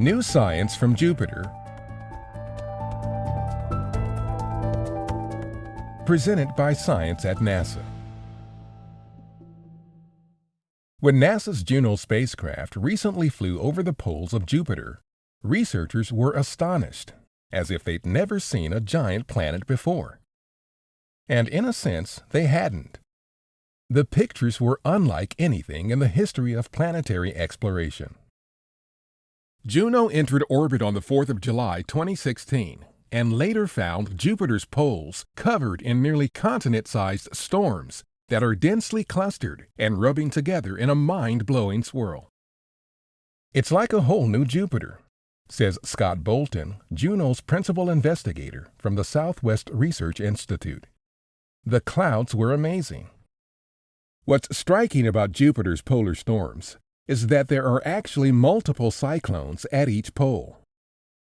New science from Jupiter. Presented by Science at NASA. When NASA's Juno spacecraft recently flew over the poles of Jupiter, researchers were astonished, as if they'd never seen a giant planet before. And in a sense, they hadn't. The pictures were unlike anything in the history of planetary exploration. Juno entered orbit on the 4th of July 2016 and later found Jupiter's poles covered in nearly continent-sized storms that are densely clustered and rubbing together in a mind-blowing swirl. It's like a whole new Jupiter, says Scott Bolton, Juno's principal investigator from the Southwest Research Institute. The clouds were amazing. What's striking about Jupiter's polar storms is that there are actually multiple cyclones at each pole.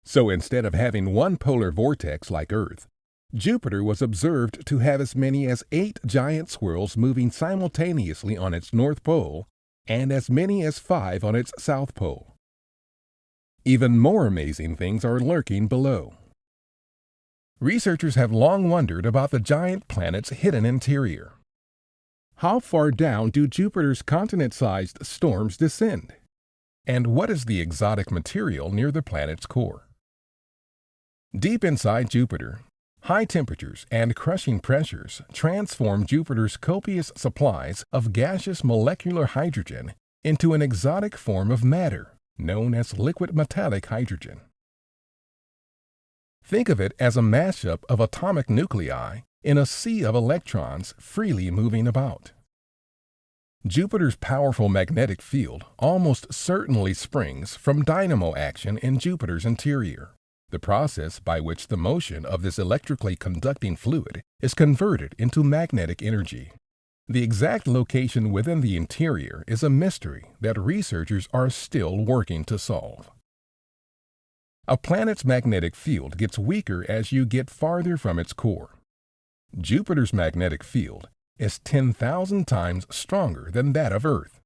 So instead of having one polar vortex like Earth, Jupiter was observed to have as many as 8 giant swirls moving simultaneously on its north pole and as many as 5 on its south pole. Even more amazing things are lurking below. Researchers have long wondered about the giant planet's hidden interior. How far down do Jupiter's continent-sized storms descend? And what is the exotic material near the planet's core? Deep inside Jupiter, high temperatures and crushing pressures transform Jupiter's copious supplies of gaseous molecular hydrogen into an exotic form of matter known as liquid metallic hydrogen. Think of it as a mashup of atomic nuclei in a sea of electrons freely moving about. Jupiter's powerful magnetic field almost certainly springs from dynamo action in Jupiter's interior, the process by which the motion of this electrically conducting fluid is converted into magnetic energy. The exact location within the interior is a mystery that researchers are still working to solve. A planet's magnetic field gets weaker as you get farther from its core. Jupiter's magnetic field is 10,000 times stronger than that of Earth.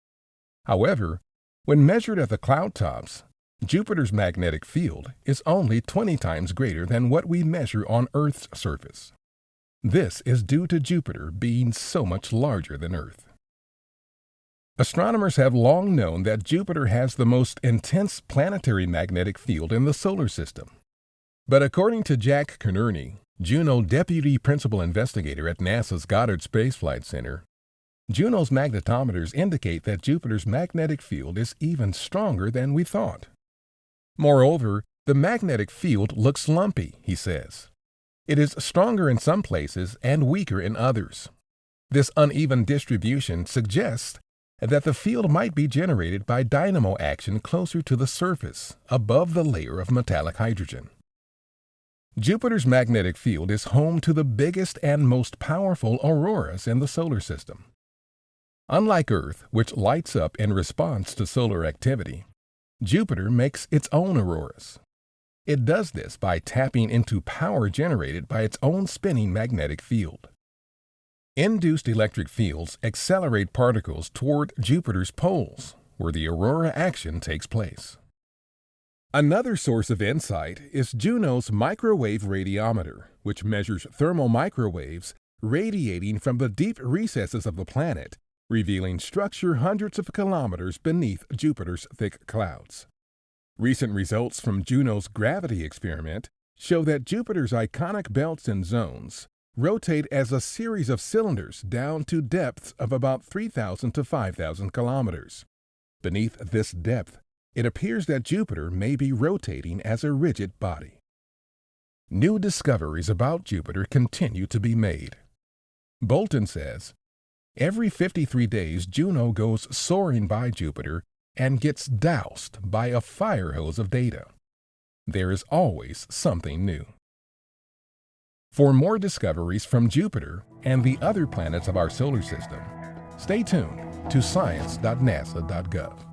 However, when measured at the cloud tops, Jupiter's magnetic field is only 20 times greater than what we measure on Earth's surface. This is due to Jupiter being so much larger than Earth. Astronomers have long known that Jupiter has the most intense planetary magnetic field in the solar system. But according to Jack Kernerney, Juno Deputy Principal Investigator at NASA's Goddard Space Flight Center, Juno's magnetometers indicate that Jupiter's magnetic field is even stronger than we thought. Moreover, the magnetic field looks lumpy, he says. It is stronger in some places and weaker in others. This uneven distribution suggests that the field might be generated by dynamo action closer to the surface, above the layer of metallic hydrogen. Jupiter's magnetic field is home to the biggest and most powerful auroras in the solar system. Unlike Earth, which lights up in response to solar activity, Jupiter makes its own auroras. It does this by tapping into power generated by its own spinning magnetic field. Induced electric fields accelerate particles toward Jupiter's poles, where the aurora action takes place. Another source of insight is Juno's microwave radiometer, which measures thermal microwaves radiating from the deep recesses of the planet, revealing structure hundreds of kilometers beneath Jupiter's thick clouds. Recent results from Juno's gravity experiment show that Jupiter's iconic belts and zones rotate as a series of cylinders down to depths of about 3,000 to 5,000 kilometers. Beneath this depth, it appears that Jupiter may be rotating as a rigid body. New discoveries about Jupiter continue to be made. Bolton says, every 53 days Juno goes soaring by Jupiter and gets doused by a fire hose of data. There is always something new. For more discoveries from Jupiter and the other planets of our solar system, stay tuned to science.nasa.gov.